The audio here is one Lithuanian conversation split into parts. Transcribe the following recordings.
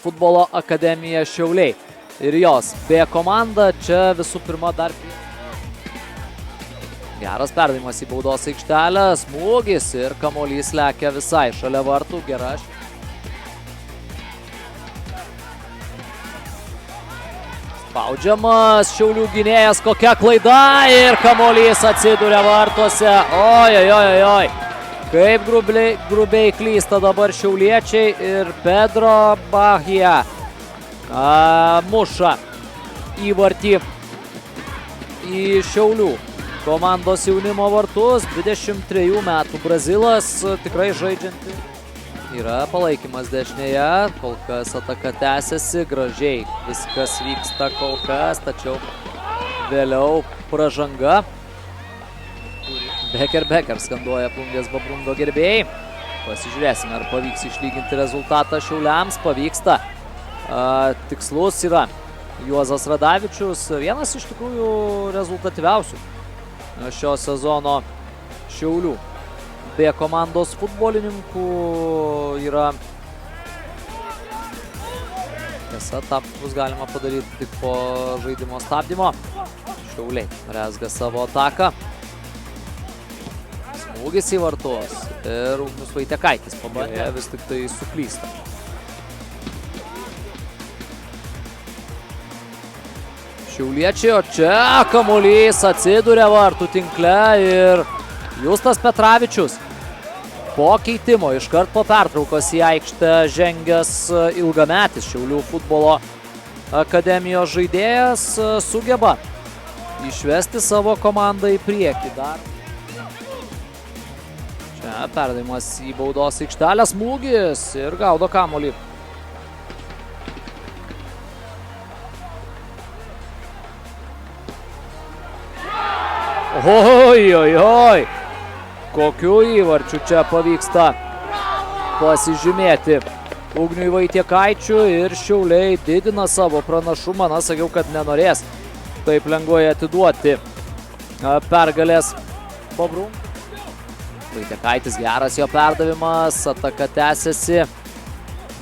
futbolo akademija Šiauliai. Ir jos B komanda čia visų pirma dar... Geras perdavimas į baudos aikštelę, smūgis ir kamuolys lekia visai šalia vartų, gera. Spaudžiamas Šiaulių gynėjas, kokia klaida ir kamuolys atsiduria vartuose. Oi. Kaip grubiai klysta dabar šiauliečiai ir Pedro Bahija muša įvartį į Šiaulių komandos jaunimo vartus. 23 metų Brazilas, tikrai žaidžianti. Yra palaikymas dešinėje, kol kas ataka tęsiasi, gražiai viskas vyksta kol kas, tačiau vėliau pražanga. Becker skanduoja Plungės Babrungo gerbėjai. Pasižiūrėsime, ar pavyks išlyginti rezultatą Šiauliams. Pavyksta. Tikslus yra Juozas Radavičius, vienas iš tikrųjų rezultatyviausių šio sezono Šiaulių. B komandos futbolininkų yra... Tiesa, tą bus galima padaryti tik po žaidimo stabdymo. Šiauliai rezga savo ataką. Smūgis į vartus ir Ugnius Vaitekaitis pabandė, vis tik tai suklysta. Šiauliečiai, o čia kamuolys atsiduria vartų tinkle ir Justas Petravičius po keitimo iškart po pertraukos į aikštę žengęs ilgametis Šiaulių futbolo akademijos žaidėjas sugeba išvesti savo komandą į priekį dar. Čia perdavimas į baudos aikštelę, smūgis ir gaudo kamuolį. Oi. Kokiu įvarčiu čia pavyksta pasižymėti Ugniui Vaitiekaičiui ir Šiauliai didina savo pranašumą. Na, sakiau, kad nenorės taip lengvai atiduoti pergalės Babrungui. Vaitiekaitis, geras jo perdavimas, ataka tęsiasi.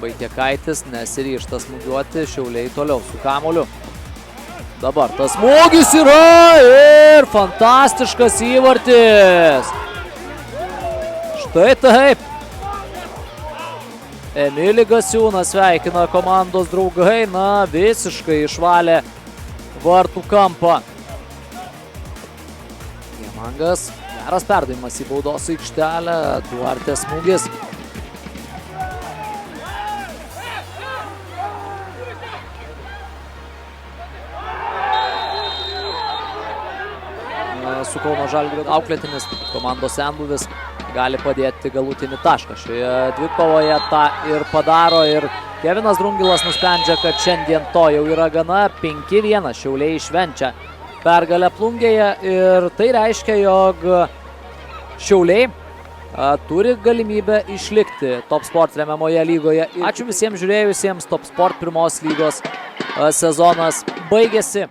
Vaitiekaitis nesiryžta smūgiuoti, Šiauliai toliau su kamuoliu. Dabar tas smūgis yra ir fantastiškas įvartis. Štai taip. Emilį Gasiūną sveikina komandos draugai, na, visiškai išvalė vartų kampą. Jemangas, geras perdavimas į baudos aikštelę, Duarte smūgis. Su Kauno Žalgirio auklėtinis komandos senbuvis gali padėti galutinį tašką. Šioje dvikovoje tą ir padaro ir Kevinas Drungilas nusprendžia, kad šiandien to jau yra gana. 5-1 Šiauliai švenčia pergalę Plungėje ir tai reiškia, jog Šiauliai turi galimybę išlikti Top Sport remiamoje lygoje. Ačiū visiems žiūrėjusiems, Top Sport pirmos lygos sezonas baigėsi.